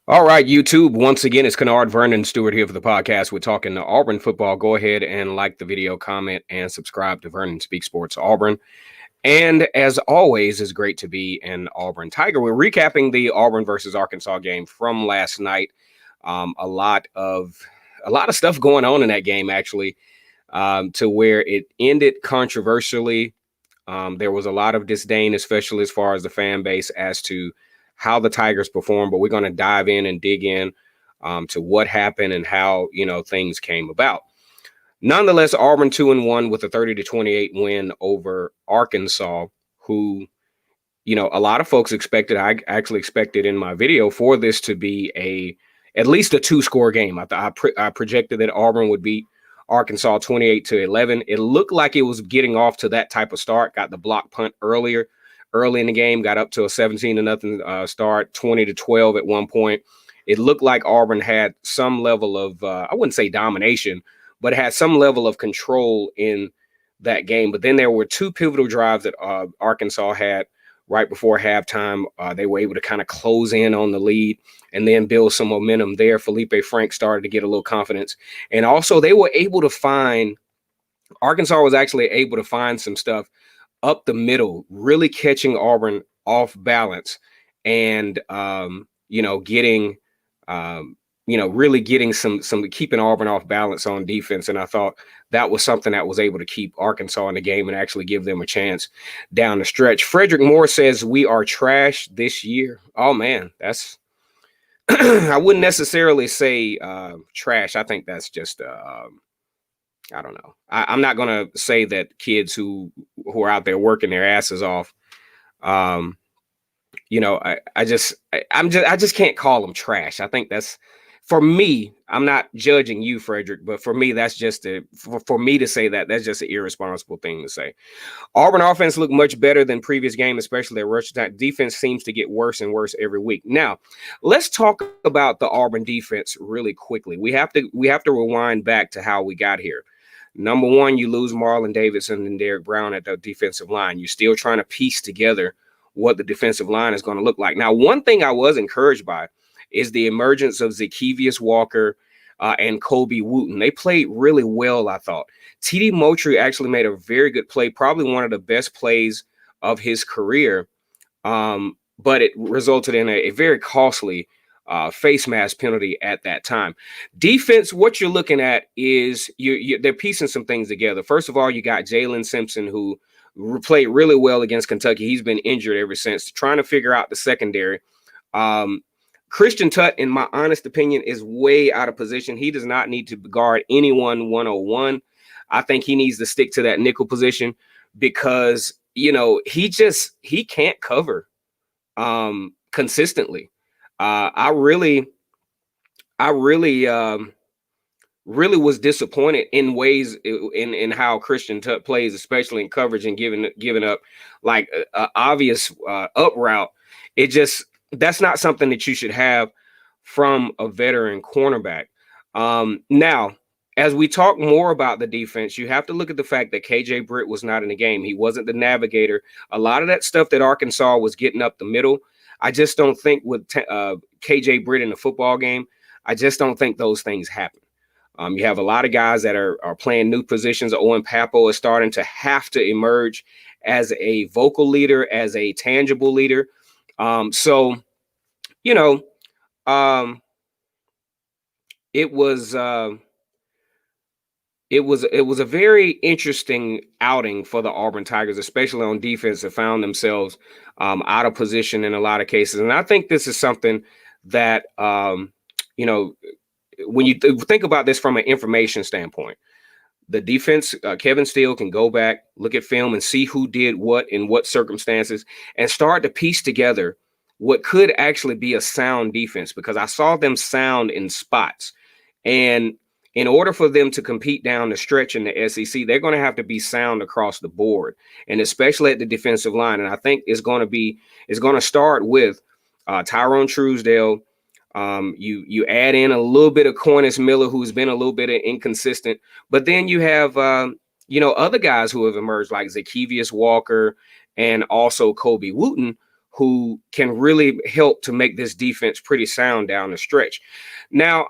All right, YouTube. Once again, it's Kennard Vernon Stewart here for the podcast. We're talking Auburn football. Go ahead and like the video, comment, and subscribe to Vernon Speak Sports Auburn. And as always, it's great to be an Auburn Tiger. We're recapping the Auburn versus Arkansas game from last night. A lot of stuff going on in that game, actually, to where it ended controversially. There was a lot of disdain, especially as far as the fan base, as to how the Tigers performed. But we're going to dive in and dig in to what happened and how things came about. Nonetheless, Auburn 2-1 with a 30-28 win over Arkansas, who a lot of folks expected. I actually expected in my video for this to be at least a 2-score game. I projected that Auburn would beat Arkansas 28-11. It looked like it was getting off to that type of start. Got the block punt early in the game, got up to a 17-0 start, 20-12 at one point. It looked like Auburn had some level of, I wouldn't say domination, but it had some level of control in that game. But then there were two pivotal drives that Arkansas had right before halftime. They were able to kind of close in on the lead and then build some momentum there. Felipe Frank started to get a little confidence. And also they were able to Arkansas was actually able to find some stuff up the middle, really catching Auburn off balance and, getting, really getting some keeping Auburn off balance on defense. And I thought that was something that was able to keep Arkansas in the game and actually give them a chance down the stretch. Frederick Moore says we are trash this year. Oh man, that's I wouldn't necessarily say trash. I think that's just I don't know. I'm not going to say that kids who are out there working their asses off, I just can't call them trash. I think that's, for me, I'm not judging you, Frederick, but for me, that's just for me to say that, that's just an irresponsible thing to say. Auburn offense looked much better than previous game, especially at rush attack. Defense seems to get worse and worse every week. Now, let's talk about the Auburn defense really quickly. We have to rewind back to how we got here. Number one, you lose Marlon Davidson and Derek Brown at the defensive line. You're still trying to piece together what the defensive line is going to look like. Now, one thing I was encouraged by is the emergence of Zacchaeus Walker and Kobe Wooten. They played really well, I thought. TD Moultrie actually made a very good play, probably one of the best plays of his career, but it resulted in a very costly face mask penalty at that time. Defense, what you're looking at is they're piecing some things together. First of all, you got Jalen Simpson, who played really well against Kentucky. He's been injured ever since. Trying to figure out the secondary. Christian Tutt, in my honest opinion, is way out of position. He does not need to guard anyone 101. I think he needs to stick to that nickel position because, he can't cover consistently. I really was disappointed in ways in how Christian Tutt plays, especially in coverage and giving up like obvious up route. That's not something that you should have from a veteran cornerback. Now, as we talk more about the defense, you have to look at the fact that KJ Britt was not in the game. He wasn't the navigator. A lot of that stuff that Arkansas was getting up the middle, I just don't think with KJ Britt in the football game, I just don't think those things happen. You have a lot of guys that are playing new positions. Owen Papo is starting to have to emerge as a vocal leader, as a tangible leader. It was a very interesting outing for the Auburn Tigers, especially on defense, that found themselves out of position in a lot of cases. And I think this is something that, when you think about this from an information standpoint, the defense, Kevin Steele can go back, look at film and see who did what in what circumstances and start to piece together what could actually be a sound defense, because I saw them sound in spots. And in order for them to compete down the stretch in the SEC, they're going to have to be sound across the board, and especially at the defensive line. And I think it's going to start with Tyrone Truesdale. You add in a little bit of Cornice Miller, who's been a little bit inconsistent, but then you have other guys who have emerged like Zacchaeus Walker and also Kobe Wooten, who can really help to make this defense pretty sound down the stretch. Now,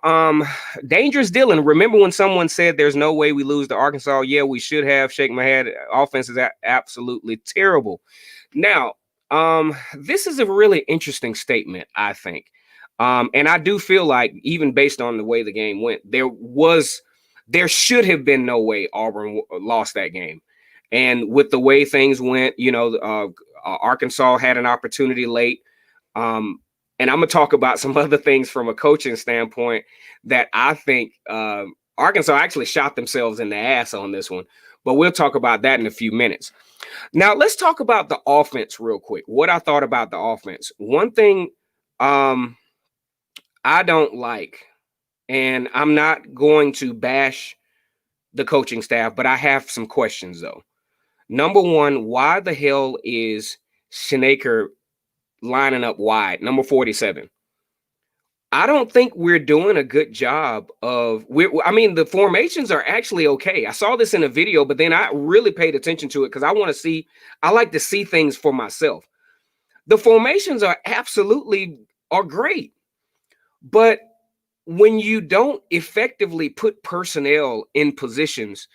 Dangerous Dylan, remember when someone said there's no way we lose to Arkansas? Yeah, we should have. Shake my head. Offense is absolutely terrible. Now, this is a really interesting statement, I think. And I do feel like, even based on the way the game went, there should have been no way Auburn lost that game. And with the way things went, Arkansas had an opportunity late. And I'm going to talk about some other things from a coaching standpoint that I think Arkansas actually shot themselves in the ass on this one. But we'll talk about that in a few minutes. Now, let's talk about the offense real quick. What I thought about the offense. One thing I don't like, and I'm not going to bash the coaching staff, but I have some questions, though. Number one, why the hell is Schneeker lining up wide, number 47? I don't think we're doing a good job of, the formations are actually okay. I saw this in a video, but then I really paid attention to it because I like to see things for myself. The formations are great. But when you don't effectively put personnel in positions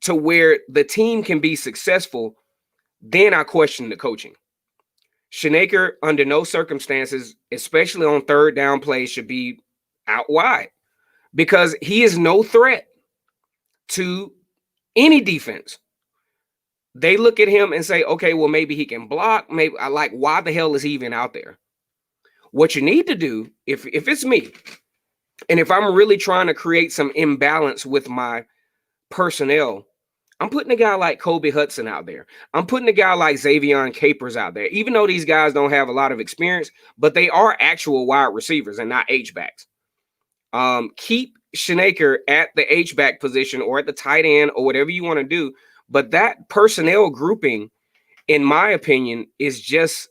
to where the team can be successful, then I question the coaching. Schneeker, under no circumstances, especially on third down plays, should be out wide because he is no threat to any defense. They look at him and say, okay, well, maybe he can block. Maybe why the hell is he even out there? What you need to do, if it's me, and if I'm really trying to create some imbalance with my personnel, I'm putting a guy like Kobe Hudson out there. I'm putting a guy like Xavion Capers out there, even though these guys don't have a lot of experience, but they are actual wide receivers and not H-backs. Keep Schneeker at the H-back position or at the tight end or whatever you want to do. But that personnel grouping, in my opinion, is just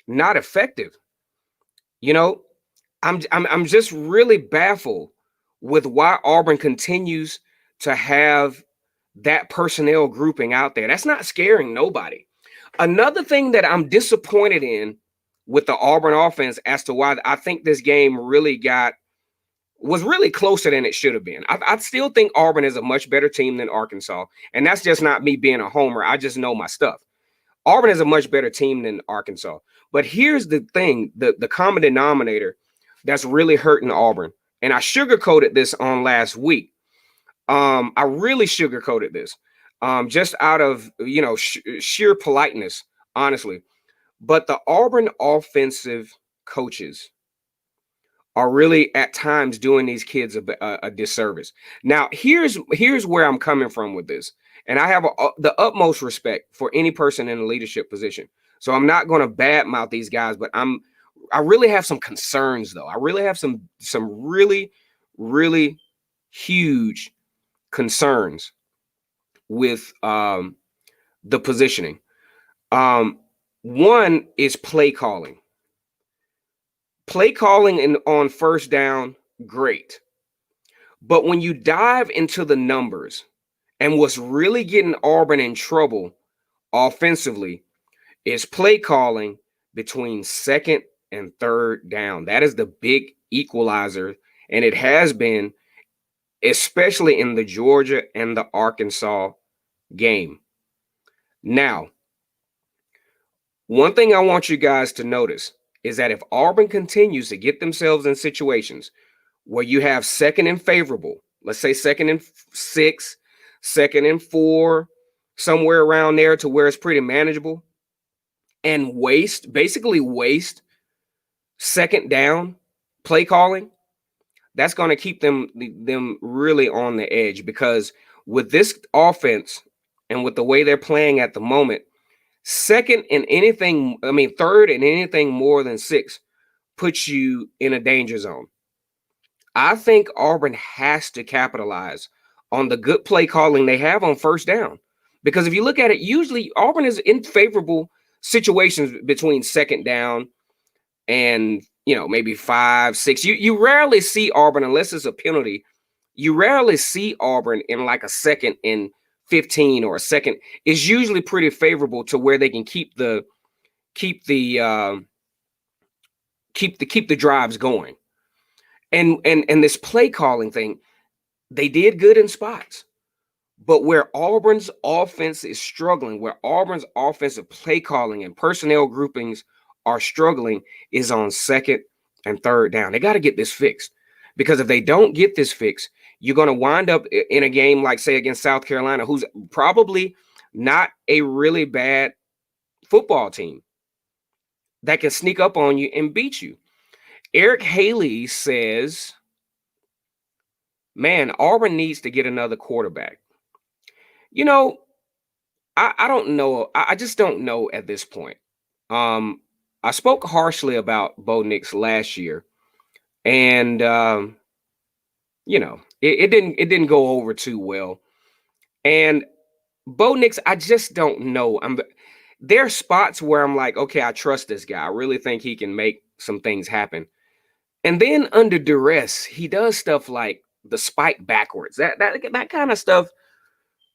not effective. I'm just really baffled with why Auburn continues to have that personnel grouping out there. That's not scaring nobody. Another thing that I'm disappointed in with the Auburn offense as to why I think this game was really closer than it should have been. I still think Auburn is a much better team than Arkansas, and that's just not me being a homer. I just know my stuff. Auburn is a much better team than Arkansas. But here's the thing, the common denominator that's really hurting Auburn, and I sugarcoated this on last week. I really sugarcoated this just out of, sheer politeness, honestly. But the Auburn offensive coaches are really at times doing these kids a disservice. Now, here's where I'm coming from with this. And I have the utmost respect for any person in a leadership position. So I'm not going to badmouth these guys, but I really have some concerns, though. I really have some really, really huge concerns with the positioning. One is play calling. Play calling on first down, great. But when you dive into the numbers and what's really getting Auburn in trouble offensively is play calling between second and third down. That is the big equalizer, and it has been, especially in the Georgia and the Arkansas game. Now, one thing I want you guys to notice is that if Auburn continues to get themselves in situations where you have second and favorable, let's say second and 6, second and 4, somewhere around there to where it's pretty manageable, and basically waste second down play calling, that's going to keep them really on the edge, because with this offense and with the way they're playing at the moment, third and anything more than 6 puts you in a danger zone. I think Auburn has to capitalize on the good play calling they have on first down, because if you look at it, usually Auburn is in favorable situations between second down and maybe 5, 6. You rarely see Auburn, unless it's a penalty. You rarely see Auburn in like a second and 15 or a second. Is usually pretty favorable to where they can keep the keep the keep the drives going. And this play calling thing, they did good in spots. But where Auburn's offense is struggling, where Auburn's offensive play calling and personnel groupings are struggling, is on second and third down. They got to get this fixed, because if they don't get this fixed, you're going to wind up in a game like, say, against South Carolina, who's probably not a really bad football team that can sneak up on you and beat you. Eric Haley says, man, Auburn needs to get another quarterback. You know, I don't know. I just don't know at this point. I spoke harshly about Bo Nix last year, and it didn't go over too well. And Bo Nix, I just don't know. There are spots where I'm like, okay, I trust this guy. I really think he can make some things happen. And then under duress, he does stuff like the spike backwards. That kind of stuff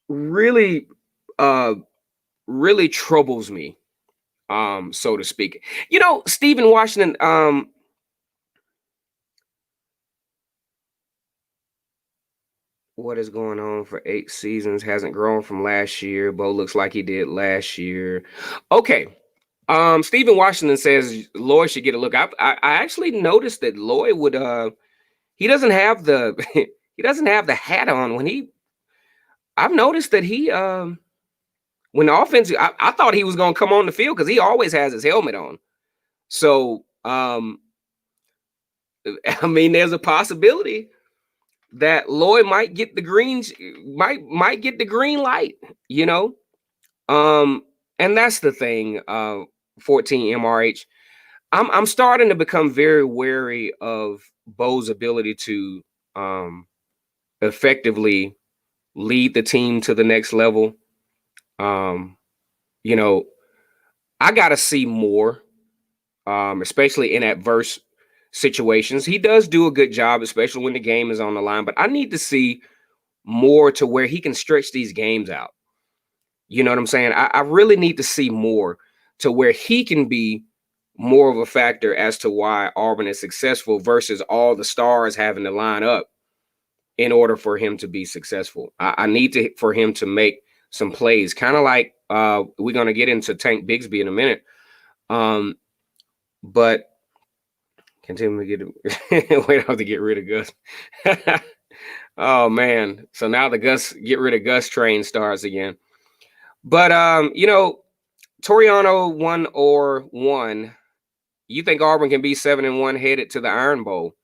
really really troubles me, so to speak. Stephen Washington, what is going on for 8 seasons? Hasn't grown from last year. Bo looks like he did last year. Okay. Stephen Washington says Lloyd should get a look. I actually noticed that Lloyd would he doesn't have the he doesn't have the hat on when I've noticed that he when the offense, I thought he was gonna come on the field because he always has his helmet on. So I mean, there's a possibility that Lloyd might get the greens, might get the green light, and that's the thing. 14 MRH. I'm starting to become very wary of Bo's ability to effectively lead the team to the next level. I gotta see more, especially in adverse situations. He does do a good job, especially when the game is on the line, but I need to see more to where he can stretch these games out. You know what I'm saying? I really need to see more to where he can be more of a factor as to why Auburn is successful versus all the stars having to line up in order for him to be successful. I need for him to make some plays, kind of like we're going to get into Tank Bigsby in a minute. But continue to get wait, I have to get rid of Gus. Oh man. So now the get rid of Gus train starts again. But Toriano 1-1. You think Auburn can be 7-1 headed to the Iron Bowl?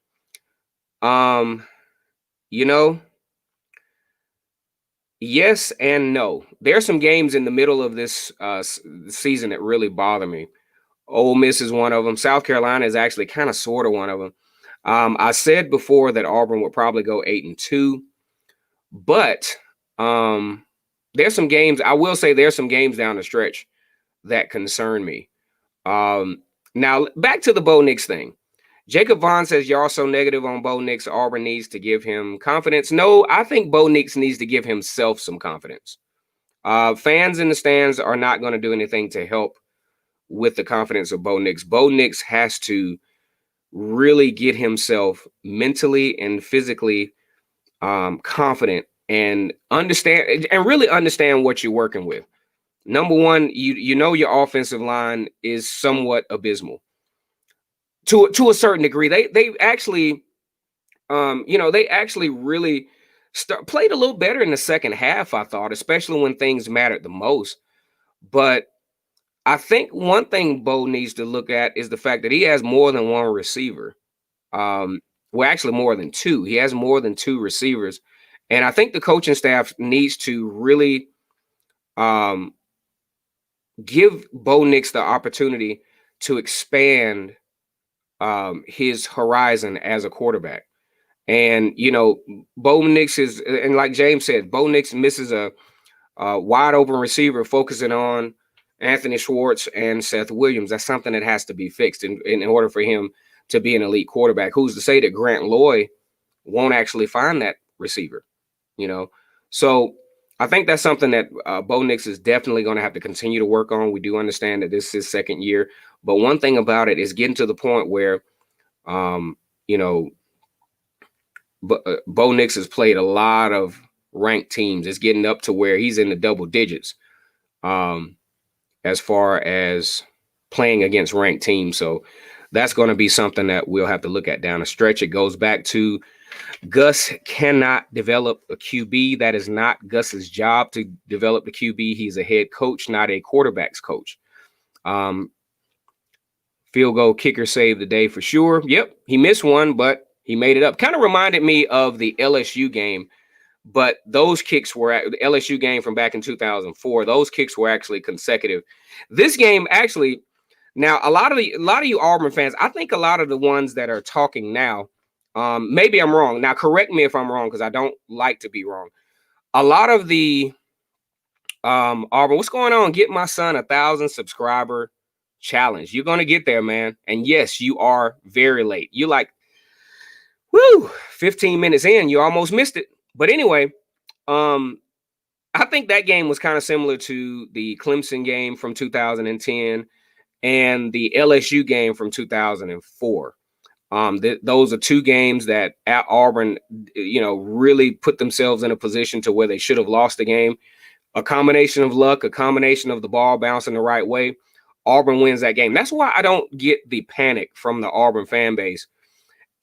Yes and no. There's some games in the middle of this season that really bother me. Ole Miss is one of them. South Carolina is actually kind of sort of one of them. I said before that Auburn would probably go 8-2, but there's some games. I will say there's some games down the stretch that concern me. Now back to the Bo Nix thing. Jacob Vaughn says you're also negative on Bo Nix. Auburn needs to give him confidence. No, I think Bo Nix needs to give himself some confidence. Fans in the stands are not going to do anything to help with the confidence of Bo Nix. Bo Nix has to really get himself mentally and physically confident and really understand what you're working with. Number one, your offensive line is somewhat abysmal to a certain degree. They actually really played a little better in the second half, I thought, especially when things mattered the most. But I think one thing Bo needs to look at is the fact that he has more than one receiver. Actually more than two. He has more than two receivers. And I think the coaching staff needs to really give Bo Nix the opportunity to expand his horizon as a quarterback. And, Bo Nix is, and like James said, Bo Nix misses a wide open receiver focusing on Anthony Schwartz and Seth Williams. That's something that has to be fixed in order for him to be an elite quarterback. Who's to say that Grant Loy won't actually find that receiver? So I think that's something that Bo Nix is definitely going to have to continue to work on. We do understand that this is his second year, but one thing about it is getting to the point where, um, you know, Bo Nix has played a lot of ranked teams. It's getting up to where he's in the double digits um, as far as playing against ranked teams. So that's going to be something that we'll have to look at down the stretch. It goes back to Gus cannot develop a QB. That is not Gus's job to develop the QB. He's a head coach, not a quarterback's coach. Um, Field goal kicker saved the day for sure. Yep, he missed one, but he made it up. Kind of reminded me of the LSU game, but those kicks were at the LSU game from back in 2004. Those kicks were actually consecutive. This game actually, now a lot of you Auburn fans, I think a lot of the ones that are talking now, maybe I'm wrong. Now correct me if I'm wrong because I don't like to be wrong. A lot of the Auburn, what's going on? Get my son 1,000 subscriber challenge. You're gonna get there, man. And yes, you are very late. You like, woo, 15 minutes in, you almost missed it. But anyway, I think that game was kind of similar to the Clemson game from 2010 and the LSU game from 2004. Those are two games that at Auburn, really put themselves in a position to where they should have lost the game. A combination of luck, a combination of the ball bouncing the right way. Auburn wins that game. That's why I don't get the panic from the Auburn fan base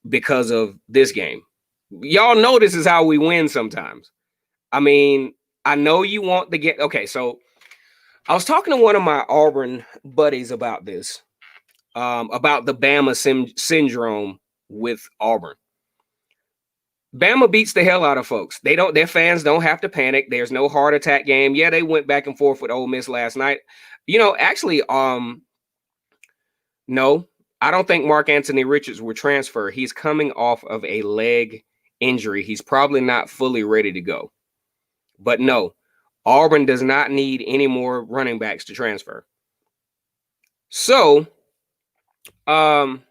because of this game. Y'all know this is how we win sometimes. I mean, I know you want to get, okay, so I was talking to one of my Auburn buddies about this, about the Bama syndrome with Auburn. Bama beats the hell out of folks. Their fans don't have to panic. There's no heart attack game. Yeah, they went back and forth with Ole Miss last night. Actually, no, I don't think Mark Anthony Richards will transfer. He's coming off of a leg injury. He's probably not fully ready to go. But no, Auburn does not need any more running backs to transfer. So, now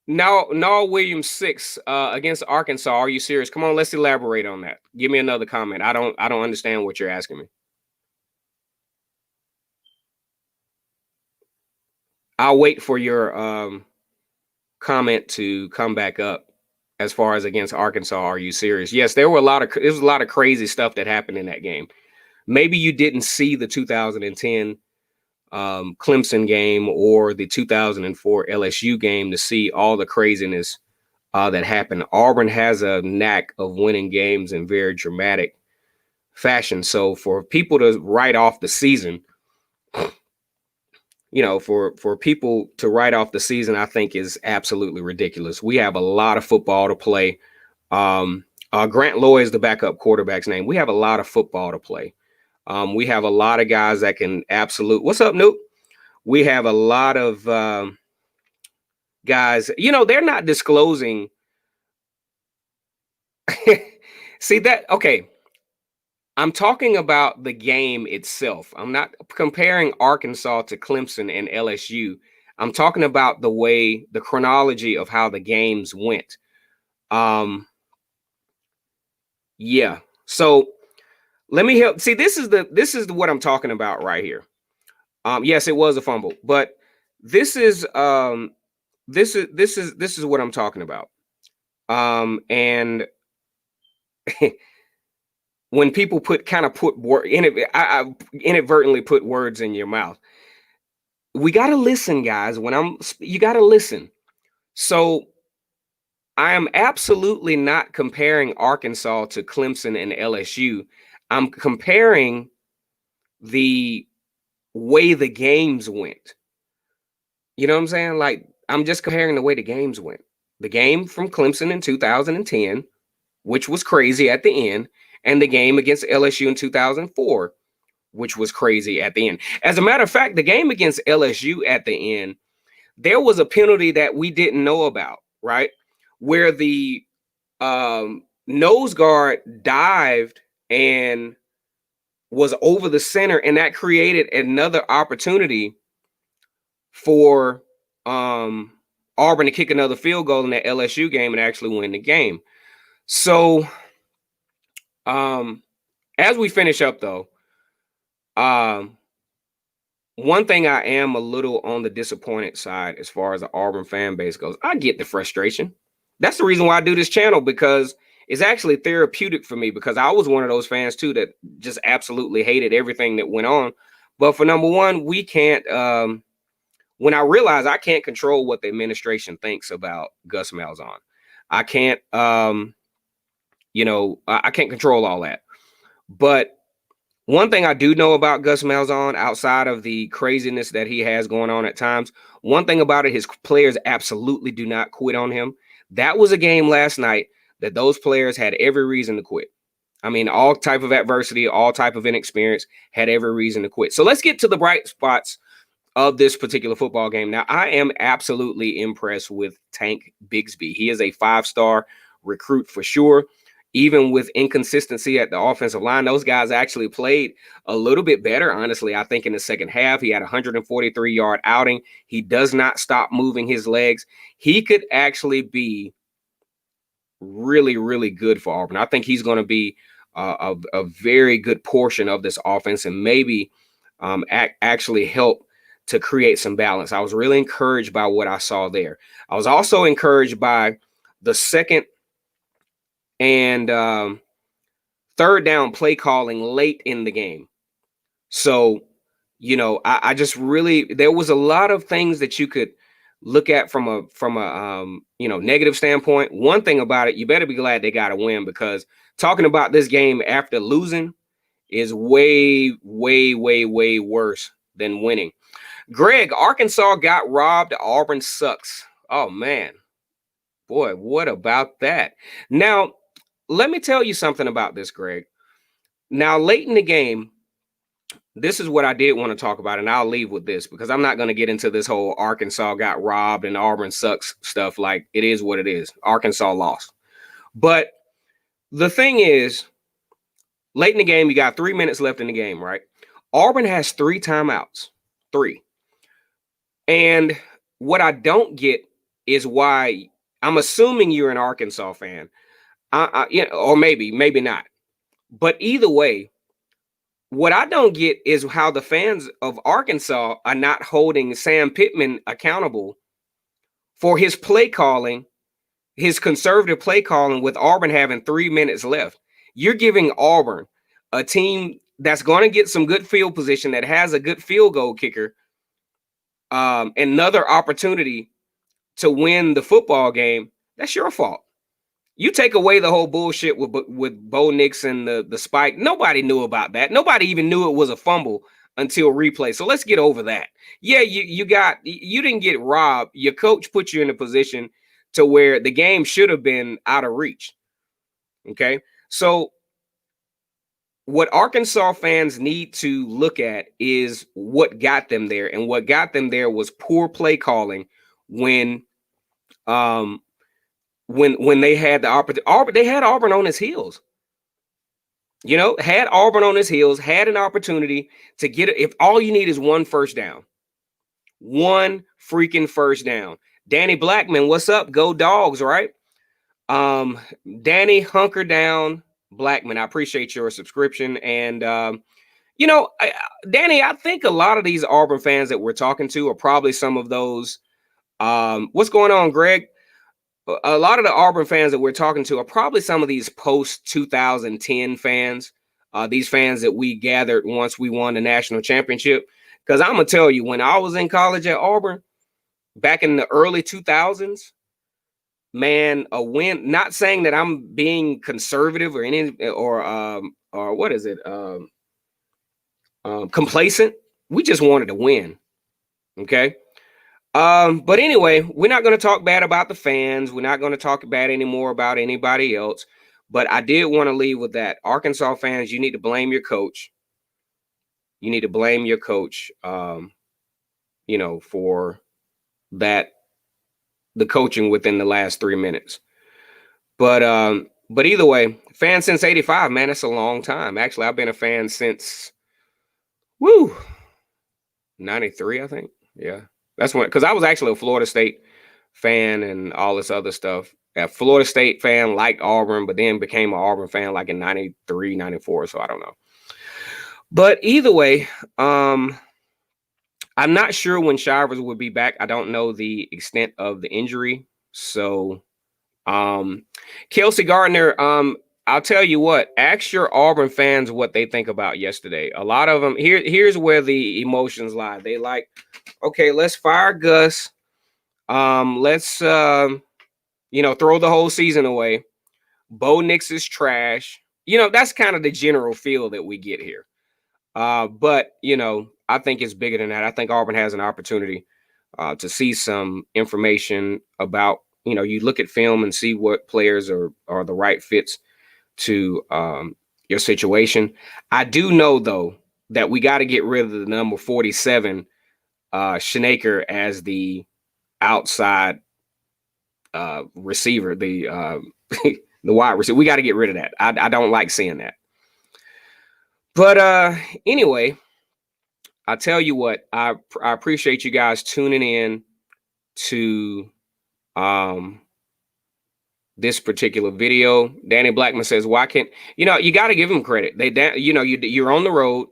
Williams 6 against Arkansas. Are you serious? Come on, let's elaborate on that. Give me another comment. I don't understand what you're asking me. I'll wait for your comment to come back up. As far as against Arkansas, are you serious? Yes, there was a lot of crazy stuff that happened in that game. Maybe you didn't see the 2010 Clemson game or the 2004 LSU game to see all the craziness that happened. Auburn has a knack of winning games in very dramatic fashion. So for people to write off the season, for people to write off the season, I think is absolutely ridiculous. We have a lot of football to play. Grant Loy is the backup quarterback's name. We have a lot of football to play. We have a lot of guys that can what's up, Noop? We have a lot of guys, they're not disclosing. See that? Okay. I'm talking about the game itself. I'm not comparing Arkansas to Clemson and LSU. I'm talking about the chronology of how the games went. Yeah. So let me help. See, this is what I'm talking about right here. Yes, it was a fumble, but this is what I'm talking about. And when people I inadvertently put words in your mouth. We got to listen, guys. You got to listen. So I am absolutely not comparing Arkansas to Clemson and LSU. I'm comparing the way the games went. You know what I'm saying? Like, I'm just comparing the way the games went. The game from Clemson in 2010, which was crazy at the end, and the game against LSU in 2004, which was crazy at the end. As a matter of fact, the game against LSU at the end, there was a penalty that we didn't know about, right? Where the nose guard dived and was over the center, and that created another opportunity for Auburn to kick another field goal in that LSU game and actually win the game. So, As we finish up, though, um, one thing I am a little on the disappointed side as far as the Auburn fan base goes. I get the frustration. That's the reason why I do this channel, because it's actually therapeutic for me, because I was one of those fans too that just absolutely hated everything that went on. But for number one, we can't when I realize I can't control what the administration thinks about Gus Malzahn. I can't I can't control all that. But one thing I do know about Gus Malzahn, outside of the craziness that he has going on at times, one thing about it, his players absolutely do not quit on him. That was a game last night that those players had every reason to quit. I mean, all type of adversity, all type of inexperience, had every reason to quit. So let's get to the bright spots of this particular football game. Now, I am absolutely impressed with Tank Bigsby. He is a 5-star recruit for sure. Even with inconsistency at the offensive line, those guys actually played a little bit better, honestly. I think in the second half, he had a 143-yard outing. He does not stop moving his legs. He could actually be really, really good for Auburn. I think he's going to be a very good portion of this offense, and maybe actually help to create some balance. I was really encouraged by what I saw there. I was also encouraged by the second and third down play calling late in the game. So, I just really, there was a lot of things that you could look at from a negative standpoint. One thing about it, you better be glad they got a win, because talking about this game after losing is way, way, way, way worse than winning. Greg, Arkansas got robbed. Auburn sucks. Oh, man. Boy, what about that? Now, let me tell you something about this, Greg. Now, late in the game, this is what I did want to talk about, and I'll leave with this, because I'm not going to get into this whole Arkansas got robbed and Auburn sucks stuff. Like, it is what it is. Arkansas lost. But the thing is, late in the game, you got 3 minutes left in the game, right? Auburn has 3 timeouts. 3. And what I don't get is why, I'm assuming you're an Arkansas fan, or maybe not. But either way, what I don't get is how the fans of Arkansas are not holding Sam Pittman accountable for his play calling, his conservative play calling, with Auburn having 3 minutes left. You're giving Auburn, a team that's going to get some good field position, that has a good field goal kicker, another opportunity to win the football game. That's your fault. You take away the whole bullshit with Bo Nix and the spike. Nobody knew about that. Nobody even knew it was a fumble until replay. So let's get over that. Yeah, you didn't get robbed. Your coach put you in a position to where the game should have been out of reach. Okay, so what Arkansas fans need to look at is what got them there, and what got them there was poor play calling when they had the opportunity. They had Auburn on his heels. Had Auburn on his heels, had an opportunity to get it. If all you need is one first down, one freaking first down. Danny Blackman, what's up? Go Dogs, right? Danny, hunker down. Blackman, I appreciate your subscription. And, Danny, I think a lot of these Auburn fans that we're talking to are probably some of those. What's going on, Greg? A lot of the Auburn fans that we're talking to are probably some of these post-2010 fans, these fans that we gathered once we won the national championship. Because I'm going to tell you, when I was in college at Auburn, back in the early 2000s, man, a win, not saying that I'm being conservative or what is it, complacent. We just wanted to win, okay? But anyway, we're not going to talk bad about the fans. We're not going to talk bad anymore about anybody else. But I did want to leave with that. Arkansas fans, you need to blame your coach. You need to blame your coach, for that, the coaching within the last 3 minutes. But either way, fan since 85, man, that's a long time. Actually, I've been a fan since 93, I think. Yeah. That's when, because I was actually a Florida State fan and all this other stuff. A Florida State fan, liked Auburn, but then became an Auburn fan like in 93, 94. So I don't know. But either way, I'm not sure when Shivers will be back. I don't know the extent of the injury. So Kelsey Gardner, I'll tell you what, ask your Auburn fans what they think about yesterday. A lot of them, here's where the emotions lie. They like, okay, let's fire Gus. Let's throw the whole season away. Bo Nix is trash. That's kind of the general feel that we get here. But I think it's bigger than that. I think Auburn has an opportunity to see some information about, you look at film and see what players are the right fits to your situation. I do know though that we got to get rid of the number 47, Schnecker, as the outside receiver, the the wide receiver. We got to get rid of that. I don't like seeing that. But anyway, I tell you what, I appreciate you guys tuning in to this particular video. Danny Blackman says, why can't you got to give them credit. You're on the road.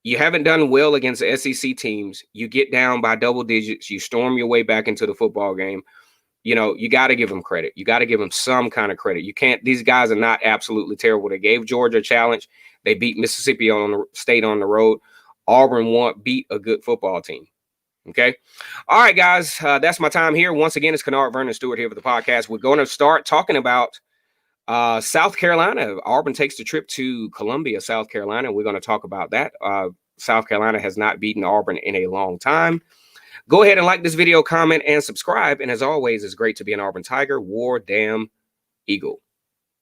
You haven't done well against the SEC teams. You get down by double digits. You storm your way back into the football game. You got to give them credit. You got to give them some kind of credit. You can't. These guys are not absolutely terrible. They gave Georgia a challenge. They beat Mississippi State on the road. Auburn beat a good football team. Okay. All right, guys. That's my time here. Once again, it's Kennard Vernon Stewart here for the podcast. We're going to start talking about South Carolina. Auburn takes the trip to Columbia, South Carolina. We're going to talk about that. South Carolina has not beaten Auburn in a long time. Go ahead and like this video, comment, and subscribe. And as always, it's great to be an Auburn Tiger. War damn Eagle.